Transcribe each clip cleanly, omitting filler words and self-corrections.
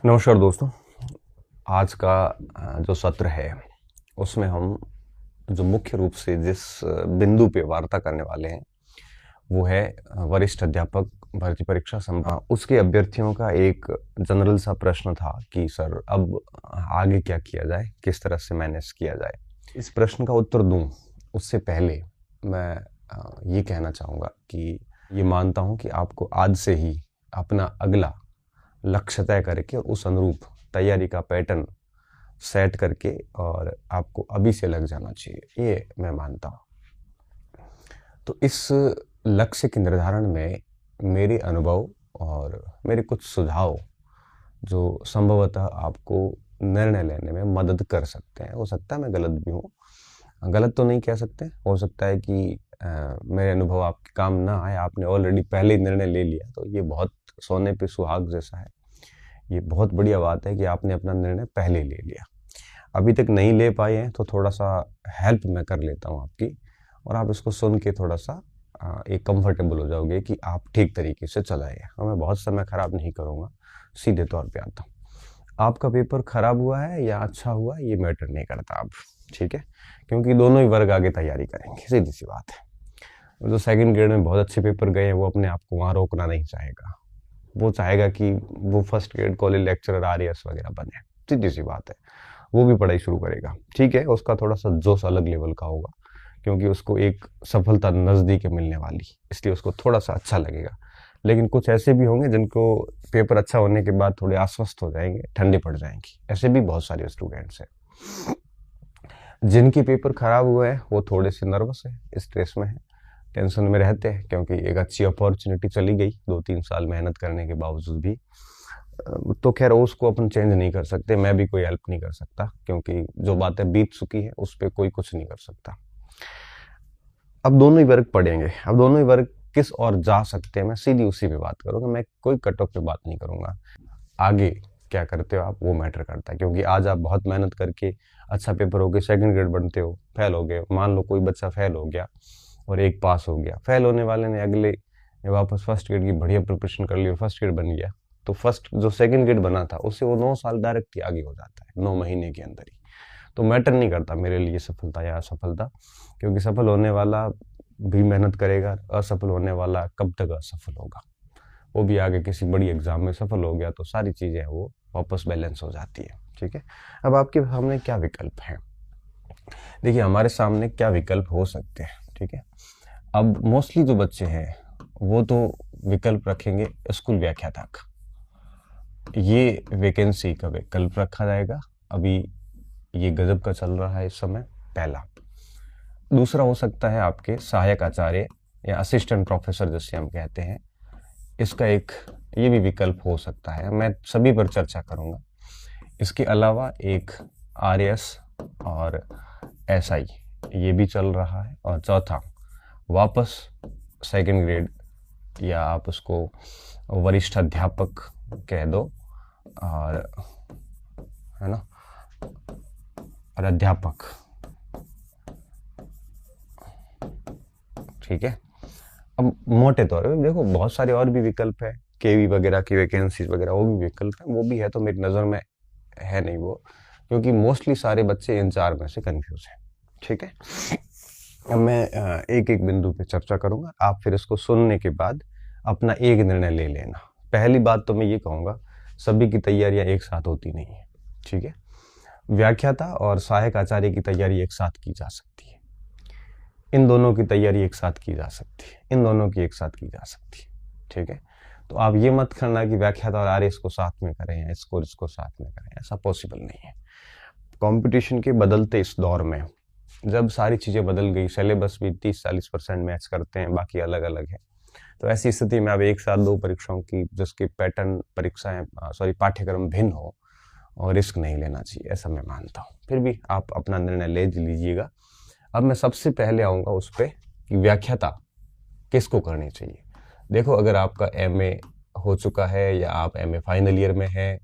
नमस्कार दोस्तों। आज का जो सत्र है उसमें हम जो मुख्य रूप से जिस बिंदु पे वार्ता करने वाले हैं वो है वरिष्ठ अध्यापक भर्ती परीक्षा उसके अभ्यर्थियों का एक जनरल सा प्रश्न था कि सर अब आगे क्या किया जाए, किस तरह से मैनेज किया जाए। इस प्रश्न का उत्तर दूं उससे पहले मैं ये कहना चाहूँगा कि ये मानता हूँ कि आपको आज से ही अपना अगला लक्ष्य तय करके उस अनुरूप तैयारी का पैटर्न सेट करके और आपको अभी से लग जाना चाहिए, ये मैं मानता हूँ। तो इस लक्ष्य के निर्धारण में मेरे अनुभव और मेरे कुछ सुझाव जो संभवतः आपको निर्णय लेने में मदद कर सकते हैं। हो सकता है मैं गलत भी हूँ, गलत तो नहीं कह सकते, हो सकता है कि मेरे अनुभव आपके काम ना आए, आपने ऑलरेडी पहले ही निर्णय ले लिया, तो ये बहुत सोने पे सुहाग जैसा है। ये बहुत बढ़िया बात है कि आपने अपना निर्णय पहले ले लिया। अभी तक नहीं ले पाए हैं तो थोड़ा सा हेल्प मैं कर लेता हूँ आपकी, और आप इसको सुन के थोड़ा सा एक कंफर्टेबल हो जाओगे कि आप ठीक तरीके से चलाइए। और मैं बहुत समय खराब नहीं करूँगा, सीधे तौर पे आता हूँ। आपका पेपर खराब हुआ है या अच्छा हुआ ये मैटर नहीं करता अब, ठीक है, क्योंकि दोनों ही वर्ग आगे तैयारी करेंगे, सीधी सी बात है। जो सेकंड ग्रेड में बहुत अच्छे पेपर गए हैं वो अपने आप को वहाँ रोकना नहीं चाहेगा, वो चाहेगा कि वो first grade college lecturer RAS वगैरह बने, सीधी सी बात है। वो भी पढ़ाई शुरू करेगा, ठीक है, उसका थोड़ा सा जोश अलग लेवल का होगा क्योंकि उसको एक सफलता नज़दीक मिलने वाली, इसलिए उसको थोड़ा सा अच्छा लगेगा। लेकिन कुछ ऐसे भी होंगे जिनको पेपर अच्छा होने के बाद थोड़े आश्वस्त हो जाएंगे, ठंडे पड़ जाएंगे, ऐसे भी बहुत सारे स्टूडेंट्स हैं। जिनके पेपर खराब हुए हैं वो थोड़े से नर्वस है, स्ट्रेस में है, टेंशन में रहते हैं, क्योंकि एक अच्छी अपॉर्चुनिटी चली गई 2-3 साल मेहनत करने के बावजूद भी। तो खैर उसको अपन चेंज नहीं कर सकते, मैं भी कोई हेल्प नहीं कर सकता, क्योंकि जो बातें बीत चुकी है उस पर कोई कुछ नहीं कर सकता। अब दोनों ही वर्ग पढ़ेंगे, अब दोनों ही वर्ग किस और जा सकते हैं मैं सीधी उसी पे बात करूंगा, मैं कोई कट ऑफ पे बात नहीं करूंगा। आगे क्या करते हो आप वो मैटर करता है, क्योंकि आज आप बहुत मेहनत करके अच्छा पेपर हो गए, सेकंड ग्रेड बनते हो, फेल हो गए, मान लो कोई बच्चा फेल हो गया और एक पास हो गया, फेल होने वाले ने अगले वापस फर्स्ट ग्रेड की बढ़िया प्रिपरेशन कर ली और फर्स्ट ग्रेड बन गया, तो फर्स्ट जो सेकंड ग्रेड बना था उससे वो 9 साल डायरेक्ट आगे हो जाता है, 9 महीने के अंदर ही। तो मैटर नहीं करता मेरे लिए सफलता या असफलता, क्योंकि सफल होने वाला भी मेहनत करेगा, असफल होने वाला कब तक असफल होगा, वो भी आगे किसी बड़ी एग्जाम में सफल हो गया तो सारी चीजें वो वापस बैलेंस हो जाती है, ठीक है। अब आपके सामने क्या विकल्प है, देखिए हमारे सामने क्या विकल्प हो सकते हैं, ठीक है। अब मोस्टली जो बच्चे हैं वो तो विकल्प रखेंगे स्कूल व्याख्याता का, ये वैकेंसी का विकल्प रखा जाएगा, अभी ये गजब का चल रहा है इस समय, पहला। दूसरा हो सकता है आपके सहायक आचार्य या असिस्टेंट प्रोफेसर जिसे हम कहते हैं, इसका एक ये भी विकल्प हो सकता है, मैं सभी पर चर्चा करूंगा। इसके अलावा एक आरएएस और एसआई ये भी चल रहा है, और चौथा वापस सेकंड ग्रेड या आप उसको वरिष्ठ अध्यापक कह दो, और है ना, और अध्यापक, ठीक है। अब मोटे तौर पे देखो बहुत सारे और भी विकल्प है, केवी वगैरह की वैकेंसीज वगैरह वो भी विकल्प है, वो भी है, तो मेरी नज़र में है नहीं वो, क्योंकि मोस्टली सारे बच्चे इन चार में से कंफ्यूज हैं, ठीक है। अब मैं एक एक बिंदु पे चर्चा करूंगा, आप फिर इसको सुनने के बाद अपना एक निर्णय ले लेना। पहली बात तो मैं ये कहूँगा, सभी की तैयारियां एक साथ होती नहीं है, ठीक है। व्याख्याता और सहायक आचार्य की तैयारी एक साथ की जा सकती है, इन दोनों की तैयारी एक साथ की जा सकती है, इन दोनों की एक साथ की जा सकती है, ठीक है। तो आप ये मत करना कि व्याख्याता और आरएएस को साथ में करें या इसको साथ में करें, ऐसा पॉसिबल नहीं है। कंपटीशन के बदलते इस दौर में जब सारी चीज़ें बदल गई, सिलेबस भी 30-40% मैच करते हैं, बाकी अलग अलग है, तो ऐसी स्थिति में अब एक साथ दो परीक्षाओं की जिसकी पैटर्न परीक्षाएं पाठ्यक्रम भिन्न हो, और रिस्क नहीं लेना चाहिए, ऐसा मैं मानता हूँ। फिर भी आप अपना निर्णय ले लीजिएगा। अब मैं सबसे पहले आऊँगा उस पर कि व्याख्याता किसको करनी चाहिए। देखो अगर आपका एमए हो चुका है या आप एमए फाइनल ईयर में है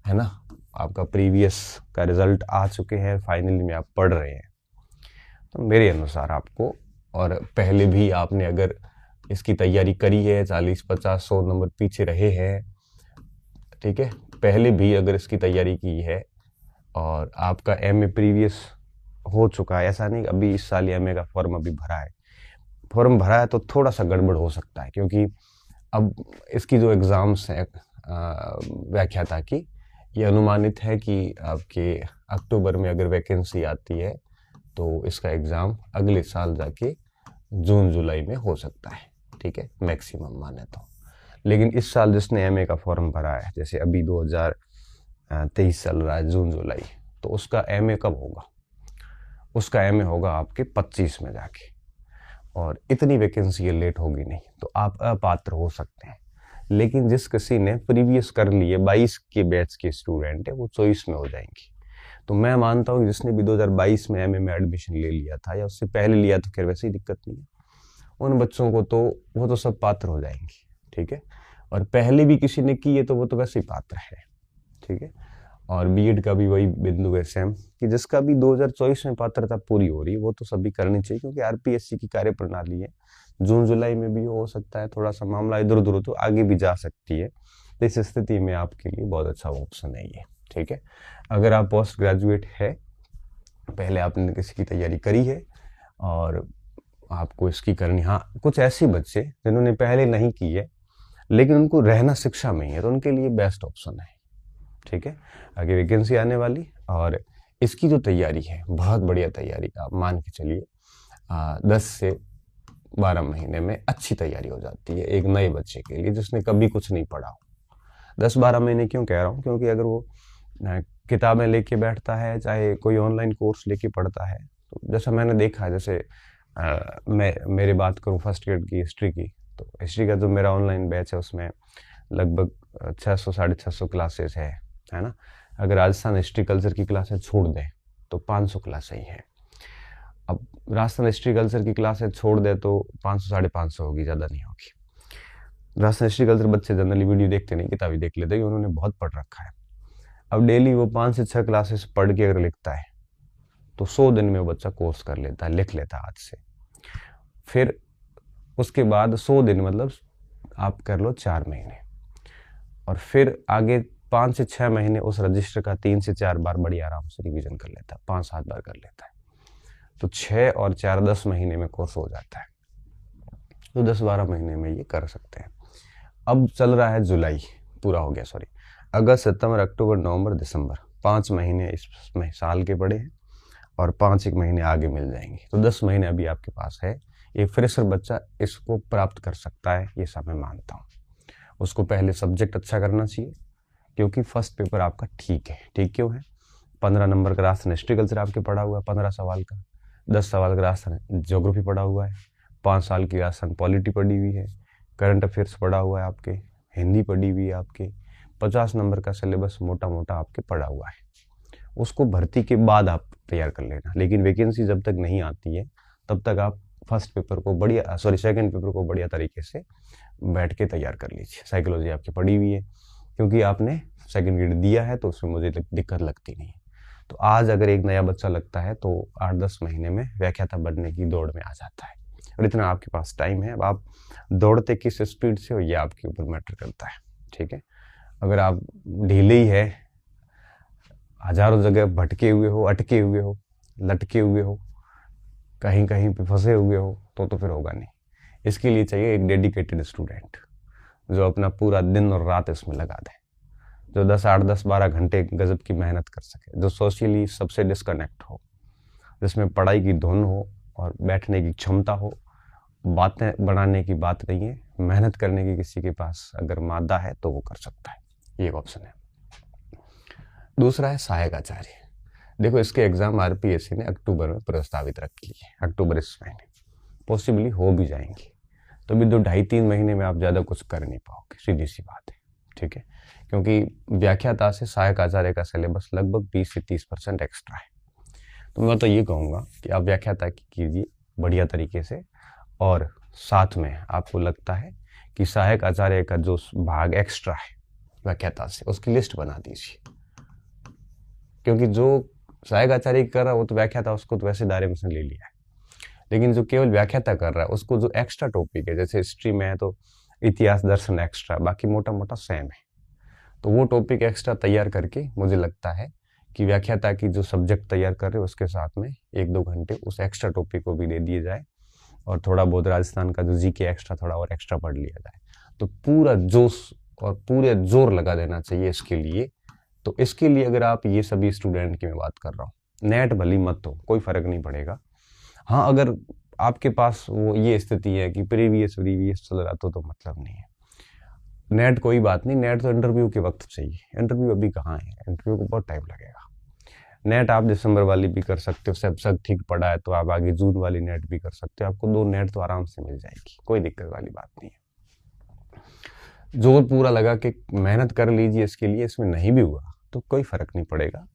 ना, आपका प्रीवियस का रिजल्ट आ चुके हैं, फाइनल में आप पढ़ रहे हैं, तो मेरे अनुसार आपको, और पहले भी आपने अगर इसकी तैयारी करी है, 40-50-100 नंबर पीछे रहे हैं, ठीक है, पहले भी अगर इसकी तैयारी की है और आपका एमए प्रीवियस हो चुका है, ऐसा नहीं अभी इस साल एमए का फॉर्म अभी भरा है, फॉर्म भरा है तो थोड़ा सा गड़बड़ हो सकता है, क्योंकि अब इसकी जो एग्ज़ाम्स हैं व्याख्याता की, ये अनुमानित है कि आपके अक्टूबर में अगर वैकेंसी आती है तो इसका एग्ज़ाम अगले साल जाके जून जुलाई में हो सकता है, ठीक है, मैक्सिमम माने तो। लेकिन इस साल जिसने एमए का फॉर्म भरा है, जैसे अभी 2023 चल रहा है जून जुलाई, तो उसका एमए कब होगा? उसका एमए होगा आपके 25 में जाके, और इतनी वैकेंसी लेट होगी नहीं, तो आप अपात्र हो सकते हैं। लेकिन जिस किसी ने प्रीवियस कर लिए 22 के बैच के स्टूडेंट है, वो 24 में हो जाएंगे। तो मैं मानता हूँ जिसने भी 2022 में एमए में एडमिशन ले लिया था या उससे पहले लिया तो खैर वैसे ही दिक्कत नहीं है, उन बच्चों को तो वो तो सब पात्र हो जाएंगे, ठीक है। और पहले भी किसी ने की है तो वो तो वैसे ही पात्र है, ठीक है। और बीएड का भी वही बिंदु है सेम, कि जिसका भी 2024 में पात्रता पूरी हो रही है वो तो सभी करनी चाहिए, क्योंकि आरपीएससी की कार्य प्रणाली है। जून जुलाई में भी हो सकता है, थोड़ा सा मामला इधर उधर हो तो आगे भी जा सकती है। तो इस स्थिति में आपके लिए बहुत अच्छा ऑप्शन है ये, ठीक है। अगर आप पोस्ट ग्रेजुएट है, पहले आपने किसी की तैयारी करी है और आपको इसकी करनी, हाँ कुछ ऐसे बच्चे जिन्होंने पहले नहीं की है लेकिन उनको रहना शिक्षा में ही है, तो उनके लिए बेस्ट ऑप्शन है, ठीक है। आगे वैकेंसी आने वाली, और इसकी जो तैयारी है बहुत बढ़िया तैयारी, आप मान के चलिए 10 से 12 महीने में अच्छी तैयारी हो जाती है एक नए बच्चे के लिए जिसने कभी कुछ नहीं पढ़ा हो। 10-12 महीने क्यों कह रहा हूँ, क्योंकि अगर वो किताबें लेके बैठता है, चाहे कोई ऑनलाइन कोर्स लेके पढ़ता है, तो जैसा मैंने देखा है, जैसे मैं मेरी बात करूँ फर्स्ट ईयर की हिस्ट्री की, तो हिस्ट्री का जो मेरा ऑनलाइन बैच है उसमें लगभग 600-650 क्लासेस है ना। अगर राजस्थान हिस्ट्री कल्चर की क्लासेस छोड़ दें तो 500 क्लासें ही हैं। अब राजस्थान हिस्ट्री कल्चर की क्लासेस छोड़ दे तो 500-550 होगी, ज़्यादा नहीं होगी। राजस्थान हिस्ट्री कल्चर बच्चे जनरली वीडियो देखते नहीं, किताबी देख लेते हैं, उन्होंने बहुत पढ़ रखा है। अब डेली वो 5 से 6 क्लासेस पढ़ के अगर लिखता है तो 100 दिन में वो बच्चा कोर्स कर लेता है, लिख लेता है आज से। फिर उसके बाद 100 दिन मतलब आप कर लो 4 महीने, और फिर आगे 5 से 6 महीने उस रजिस्टर का 3 से 4 बार बड़ी आराम से रिवीजन कर लेता है, 5-7 बार कर लेता है, तो 6 और 4 10 महीने में कोर्स हो जाता है। तो 10-12 महीने में ये कर सकते हैं। अब चल रहा है जुलाई, पूरा हो गया, सॉरी, अगस्त सितंबर अक्टूबर नवंबर दिसंबर, 5 महीने इस साल के पड़े हैं और 5 एक महीने आगे मिल जाएंगे, तो 10 महीने अभी आपके पास है। एक फ्रेशर बच्चा इसको प्राप्त कर सकता है, ये सब मैं मानता हूँ। उसको पहले सब्जेक्ट अच्छा करना चाहिए, क्योंकि फर्स्ट पेपर आपका ठीक है। ठीक क्यों है? 15 नंबर का राजस्थान हिस्ट्री कल्चर आपके पढ़ा हुआ है, 15 सवाल का, 10 सवाल का राजस्थान ज्योग्राफी पढ़ा हुआ है, 5 साल की राजस्थान पॉलिटी पढ़ी हुई है, करंट अफेयर्स पढ़ा हुआ है आपके, हिंदी पढ़ी हुई है आपके, 50 नंबर का सिलेबस मोटा मोटा आपके पढ़ा हुआ है। उसको भर्ती के बाद आप तैयार कर लेना, लेकिन वैकेंसी जब तक नहीं आती है तब तक आप फर्स्ट पेपर को बढ़िया, सॉरी सेकंड पेपर को बढ़िया तरीके से बैठ के तैयार कर लीजिए। साइकोलॉजी आपकी पढ़ी हुई है, क्योंकि आपने सेकंड ग्रेड दिया है, तो उसमें मुझे दिक्कत लगती नहीं है। तो आज अगर एक नया बच्चा लगता है तो 8-10 महीने में व्याख्याता बनने की दौड़ में आ जाता है, और इतना आपके पास टाइम है। अब आप दौड़ते किस स्पीड से हो ये आपके ऊपर मैटर करता है, ठीक है। अगर आप ढीले ही है, हजारों जगह भटके हुए हो, अटके हुए हो, लटके हुए हो, कहीं कहीं पे फंसे हुए हो, तो फिर होगा नहीं। इसके लिए चाहिए एक डेडिकेटेड स्टूडेंट जो अपना पूरा दिन और रात इसमें लगा दे, जो 10-8-10-12 घंटे गजब की मेहनत कर सके, जो सोशली सबसे डिस्कनेक्ट हो, जिसमें पढ़ाई की धुन हो और बैठने की क्षमता हो। बातें बनाने की बात नहीं है, मेहनत करने की किसी के पास अगर मादा है तो वो कर सकता है, ये एक ऑप्शन है। दूसरा है सहायक आचार्य। देखो इसके एग्जाम आरपीएससी ने अक्टूबर में प्रस्तावित रखी है, अक्टूबर इस महीने, पॉसिबली हो भी जाएंगी, तो भी 2-2.5-3 महीने में आप ज़्यादा कुछ कर नहीं पाओगे, सीधी सी बात है, ठीक है। क्योंकि व्याख्याता से सहायक आचार्य का सिलेबस लगभग 20 से 30% एक्स्ट्रा है। तो मैं तो ये कहूँगा कि आप व्याख्याता की कीजिए बढ़िया तरीके से, और साथ में आपको लगता है कि सहायक आचार्य का जो भाग एक्स्ट्रा है व्याख्याता से, उसकी लिस्ट बना दीजिए, क्योंकि जो सहायक आचार्य कर रहा है वो तो व्याख्याता उसको तो वैसे दायरे में से ले लिया है, लेकिन जो केवल व्याख्याता कर रहा है उसको जो एक्स्ट्रा टॉपिक है, जैसे हिस्ट्री में है तो इतिहास दर्शन एक्स्ट्रा, बाकी मोटा मोटा सेम है, तो वो टॉपिक एक्स्ट्रा तैयार करके मुझे लगता है कि व्याख्याता की जो सब्जेक्ट तैयार कर रहे हो उसके साथ में 1-2 घंटे उस एक्स्ट्रा टॉपिक को भी दे दिए जाए और थोड़ा बहुत राजस्थान का जो जीके एक्स्ट्रा थोड़ा और एक्स्ट्रा पढ़ लिया जाए। तो पूरा जोश और पूरे जोर लगा देना चाहिए इसके लिए। तो इसके लिए अगर आप ये सभी स्टूडेंट की मैं बात कर रहा हूँ, नेट भली मत हो, कोई फर्क नहीं पड़ेगा। हाँ, अगर आपके पास वो ये स्थिति है कि प्रीवियस चल रहा तो मतलब नहीं है। नेट कोई बात नहीं, नेट तो इंटरव्यू के वक्त चाहिए। इंटरव्यू अभी कहाँ है, इंटरव्यू को बहुत टाइम लगेगा। नेट आप दिसंबर वाली भी कर सकते हो, सब ठीक पड़ा है तो आप आगे जून वाली नेट भी कर सकते हो। आपको 2 नेट तो आराम से मिल जाएगी, कोई दिक्कत वाली बात नहीं है। जोर पूरा लगा के मेहनत कर लीजिए इसके लिए। इसमें नहीं भी हुआ तो कोई फर्क नहीं पड़ेगा,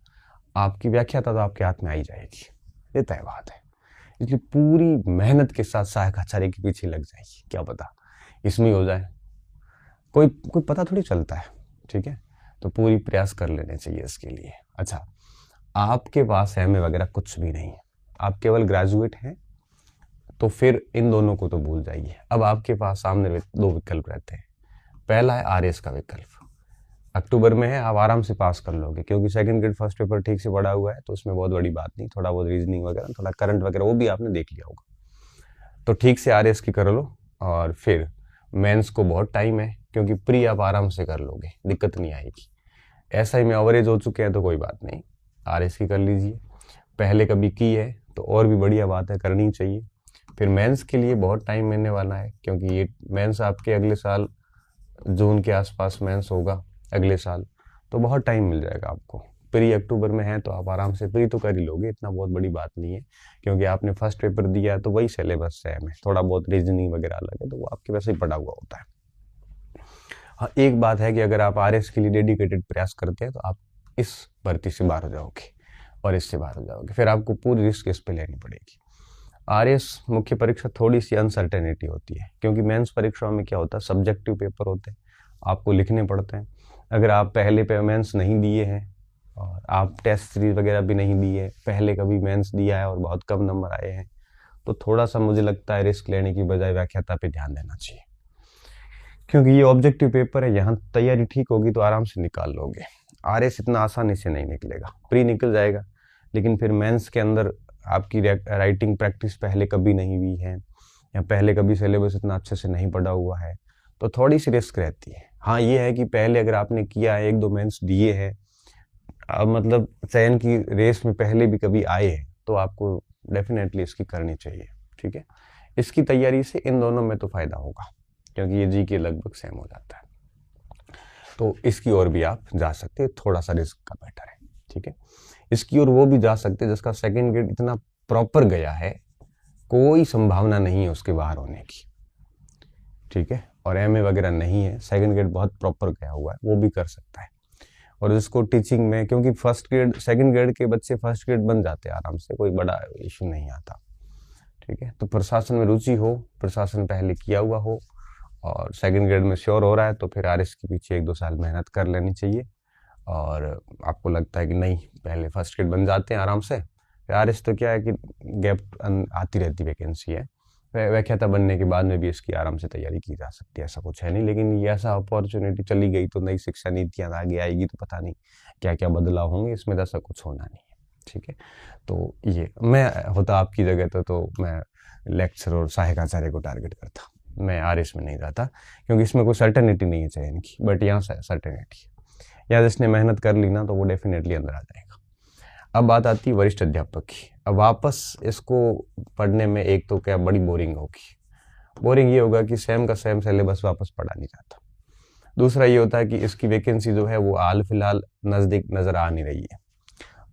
आपकी व्याख्याता तो आपके हाथ में आई जाएगी, ये तय बात है। इसलिए पूरी मेहनत के साथ सहायक आचार्य के पीछे लग जाएगी, क्या पता इसमें हो जाए, कोई पता थोड़ी चलता है। ठीक है, तो पूरी प्रयास कर लेने चाहिए इसके लिए। अच्छा, आपके पास एमए वगैरह कुछ भी नहीं है, आप केवल ग्रेजुएट हैं, तो फिर इन दोनों को तो भूल जाइए। अब आपके पास सामने 2 विकल्प रहते हैं। पहला है आरएस का विकल्प, अक्टूबर में है, आप आराम से पास कर लोगे क्योंकि सेकंड ग्रेड फर्स्ट पेपर ठीक से पढ़ा हुआ है, तो उसमें बहुत बड़ी बात नहीं। थोड़ा बहुत रीजनिंग वगैरह, थोड़ा करंट वगैरह वो भी आपने देख लिया होगा, तो ठीक से आरएस की कर लो। और फिर मेंस को बहुत टाइम है क्योंकि प्री आप आराम से कर लोगे, दिक्कत नहीं आएगी। ऐसा ही में एवरेज हो चुके हैं तो कोई बात नहीं, आरएस की कर लीजिए। पहले कभी की है तो और भी बढ़िया बात है, करनी चाहिए। फिर मेंस के लिए बहुत टाइम मिलने वाला है क्योंकि ये मेंस आपके अगले साल जून के आसपास मेंस होगा अगले साल, तो बहुत टाइम मिल जाएगा आपको। प्री अक्टूबर में है तो आप आराम से प्री तो कर ही लोगे, इतना बहुत बड़ी बात नहीं है क्योंकि आपने फर्स्ट पेपर दिया है तो वही सिलेबस है में, थोड़ा बहुत रीजनिंग वगैरह अलग है तो वो आपके वैसे ही पढ़ा हुआ होता है। हाँ, एक बात है कि अगर आप आरएस के लिए डेडिकेटेड प्रयास करते हैं तो आप इस भर्ती से बाहर हो जाओगे और इससे बाहर हो जाओगे, फिर आपको पूरी रिस्क इस पे लेनी पड़ेगी। आरएस मुख्य परीक्षा थोड़ी सी अनसर्टेनिटी होती है क्योंकि मेंस परीक्षाओं में क्या होता है, सब्जेक्टिव पेपर होते हैं, आपको लिखने पड़ते हैं। अगर आप पहले पे मेंस नहीं दिए हैं और आप टेस्ट सीरीज वगैरह भी नहीं दिए, पहले कभी मेंस दिया है और बहुत कम नंबर आए हैं, तो थोड़ा सा मुझे लगता है रिस्क लेने की बजाय व्याख्याता पे ध्यान देना चाहिए क्योंकि ये ऑब्जेक्टिव पेपर है। यहाँ तैयारी ठीक होगी तो आराम से निकाल लोगे। आरएस इतना आसानी से नहीं निकलेगा, प्री निकल जाएगा लेकिन फिर मेंस के अंदर आपकी राइटिंग प्रैक्टिस पहले कभी नहीं हुई है या पहले कभी सिलेबस इतना अच्छे से नहीं पढ़ा हुआ है, तो थोड़ी सी रिस्क रहती है। हाँ, ये है कि पहले अगर आपने किया है, 1-2 मेंस दिए हैं, अब मतलब चयन की रेस में पहले भी कभी आए हैं, तो आपको डेफिनेटली इसकी करनी चाहिए। ठीक है, इसकी तैयारी से इन दोनों में तो फायदा होगा क्योंकि ये जी के लगभग सेम हो जाता है, तो इसकी ओर भी आप जा सकते हैं, थोड़ा सा रिस्क का बेटर है। ठीक है, इसकी ओर वो भी जा सकते हैं जिसका सेकंड ग्रेड इतना प्रॉपर गया है, कोई संभावना नहीं है उसके बाहर होने की। ठीक है, और एमए वगैरह नहीं है, सेकंड ग्रेड बहुत प्रॉपर गया हुआ है, वो भी कर सकता है। और जिसको टीचिंग में, क्योंकि फर्स्ट ग्रेड सेकंड ग्रेड के बच्चे फर्स्ट ग्रेड बन जाते हैं आराम से, कोई बड़ा इशू नहीं आता। ठीक है, तो प्रशासन में रुचि हो, प्रशासन पहले किया हुआ हो और सेकंड ग्रेड में श्योर हो रहा है तो फिर आरएस के पीछे 1-2 साल मेहनत कर लेनी चाहिए। और आपको लगता है कि नहीं पहले फर्स्ट ग्रेड बन जाते हैं आराम से, फिर आरएस तो क्या है कि गैप आती रहती वैकेंसी है, व्याख्याता बनने के बाद में भी इसकी आराम से तैयारी की जा सकती है, ऐसा कुछ है नहीं। लेकिन ये ऐसा अपॉर्चुनिटी चली गई तो नई शिक्षा नीतियाँ आगे आएगी तो पता नहीं क्या क्या बदलाव होंगे, इसमें तो ऐसा कुछ होना नहीं है। ठीक है, तो ये मैं होता आपकी जगह तो मैं लेक्चर और सहायक आचार्य को टारगेट करता, मैं आरएस में नहीं जाता क्योंकि इसमें कोई सर्टेनिटी नहीं है चयन की, बट यहाँ सर्टेनिटी है, या जिसने मेहनत कर ली ना तो वो डेफिनेटली अंदर आ जाएगा। अब बात आती है वरिष्ठ अध्यापक की। अब वापस इसको पढ़ने में एक तो क्या बड़ी बोरिंग होगी, बोरिंग ये होगा कि सेम का सेम सिलेबस वापस पढ़ा नहीं जाता। दूसरा ये होता है कि इसकी वैकेंसी जो है वो हाल फिलहाल नज़दीक नज़र आ नहीं रही है,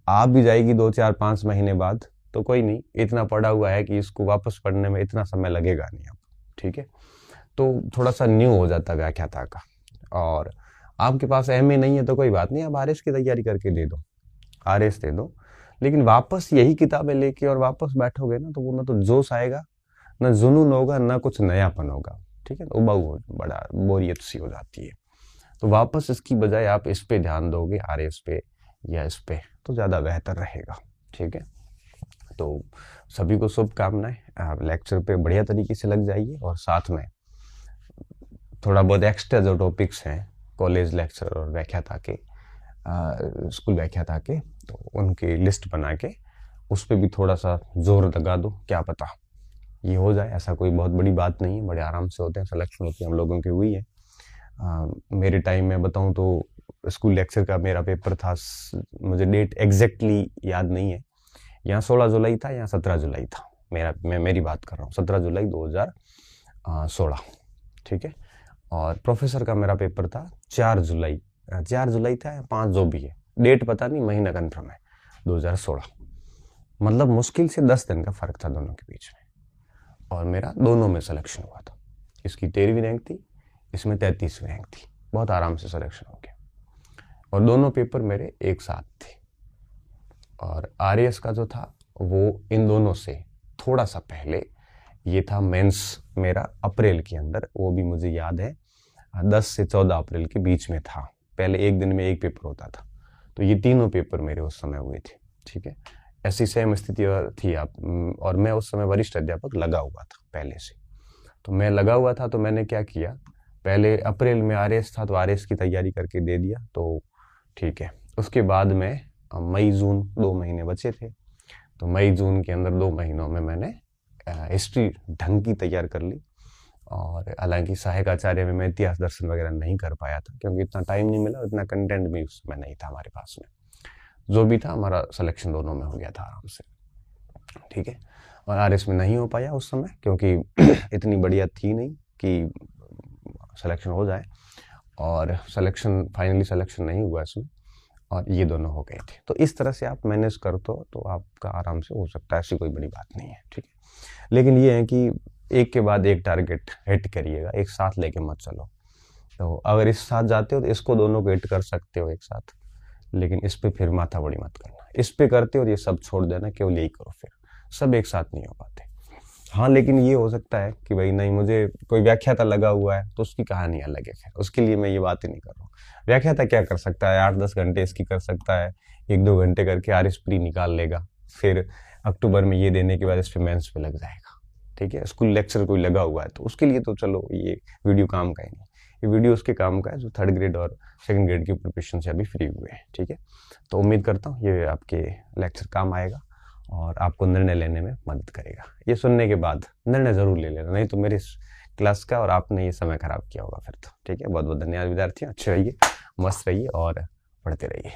आ भी जाएगी 2-4-5 महीने बाद, तो कोई नहीं, इतना पढ़ा हुआ है कि इसको वापस पढ़ने में इतना समय लगेगा नहीं अब। ठीक है, तो थोड़ा सा न्यू हो जाता है व्याख्याता का। और आपके पास एमए नहीं है तो कोई बात नहीं, आप आरएस की तैयारी करके दे दो, आरएस दे दो, लेकिन वापस यही किताबें लेके और वापस बैठोगे ना तो वो ना तो जोश आएगा, ना जुनून होगा, ना कुछ नयापन होगा। ठीक है, उबाऊ बड़ा बोरियत सी हो जाती है। तो वापस इसकी बजाय आप इस पे ध्यान दोगे, आरएस पे या इस पे, तो ज़्यादा बेहतर रहेगा। ठीक है, तो सभी को शुभकामनाएं, आप लेक्चर पे बढ़िया तरीके से लग जाइए और साथ में थोड़ा बहुत एक्स्ट्रा जो टॉपिक्स हैं कॉलेज लेक्चरर और व्याख्याता के स्कूल व्याख्याता के, तो उनकी लिस्ट बना के उस पर भी थोड़ा सा जोर लगा दो, क्या पता ये हो जाए। ऐसा कोई बहुत बड़ी बात नहीं है, बड़े आराम से होते हैं, सिलेक्शन होती है, हम लोगों की हुई है। मेरे टाइम में बताऊं तो स्कूल लेक्चर का मेरा पेपर था, मुझे डेट एग्जैक्टली याद नहीं है, यहाँ 16 जुलाई था या 17 जुलाई था, मैं मेरी बात कर रहा हूँ, 17 जुलाई 2016, ठीक है। और प्रोफेसर का मेरा पेपर था 4 जुलाई था या 5, जो भी है, डेट पता नहीं, महीना कन्फर्म है, 2016। मतलब मुश्किल से 10 दिन का फर्क था दोनों के बीच में, और मेरा दोनों में सिलेक्शन हुआ था। इसकी 13वीं रैंक थी, इसमें 33वीं रैंक थी, बहुत आराम से सिलेक्शन हो गया। और दोनों पेपर मेरे एक साथ थे। और आरएएस का जो था वो इन दोनों से थोड़ा सा पहले, ये था मेंस मेरा अप्रैल के अंदर, वो भी मुझे याद है 10 से 14 अप्रैल के बीच में था। पहले एक दिन में एक पेपर होता था, तो ये तीनों पेपर मेरे उस समय हुए थे, ठीक है। ऐसी सेम स्थिति थी और मैं उस समय वरिष्ठ अध्यापक लगा हुआ था पहले से। तो मैं लगा हुआ था, तो मैंने क्या किया, पहले अप्रैल में आरएएस था तो आरएएस की तैयारी करके दे दिया, तो ठीक है। उसके बाद में मई जून 2 महीने बचे थे, तो मई जून के अंदर 2 महीनों में मैंने हिस्ट्री ढंग की तैयार कर ली। और हालांकि सहायक आचार्य में मैं इतिहास दर्शन वगैरह नहीं कर पाया था, क्योंकि इतना टाइम नहीं मिला, इतना कंटेंट भी उस समय नहीं था हमारे पास में। जो भी था, हमारा सिलेक्शन दोनों में हो गया था आराम से, ठीक है। और आरएस में नहीं हो पाया उस समय, क्योंकि इतनी बढ़िया थी नहीं कि सिलेक्शन हो जाए, और फाइनली सिलेक्शन नहीं हुआ इसमें, और ये दोनों हो गए थे। तो इस तरह से आप मैनेज कर दो तो आपका आराम से हो सकता है, ऐसी कोई बड़ी बात नहीं है, ठीक है। लेकिन ये है कि एक के बाद एक टारगेट हिट करिएगा, एक साथ लेके मत चलो। तो अगर इस साथ जाते हो तो इसको दोनों को हिट कर सकते हो एक साथ, लेकिन इस पे फिर माथा बड़ी मत करना। इस पे करते हो तो ये सब छोड़ देना, केवल यही करो, फिर सब एक साथ नहीं हो पाते। हाँ, लेकिन ये हो सकता है कि भाई नहीं, मुझे कोई व्याख्याता लगा हुआ है तो उसकी कहानी अलग है, फिर उसके लिए मैं ये बात ही नहीं कर रहा हूँ। व्याख्याता क्या कर सकता है, 8-10 घंटे इसकी कर सकता है, 1-2 घंटे करके आरएस प्री निकाल लेगा, फिर अक्टूबर में ये देने के बाद इस पे मेंस पे लग जाएगा, ठीक है। स्कूल लेक्चर कोई लगा हुआ है तो उसके लिए तो चलो ये वीडियो काम का ही नहीं, ये वीडियो उसके काम का है जो 3rd ग्रेड और 2nd ग्रेड की प्रिपरेशन से अभी फ्री हुए हैं, ठीक है। तो उम्मीद करता हूँ ये आपके लेक्चर काम आएगा और आपको निर्णय लेने में मदद करेगा। ये सुनने के बाद निर्णय जरूर ले लेना, नहीं तो मेरी क्लास का और आपने ये समय खराब किया होगा फिर तो, ठीक है। बहुत बहुत धन्यवाद विद्यार्थियों, अच्छे रहिए, मस्त रहिए और पढ़ते रहिए।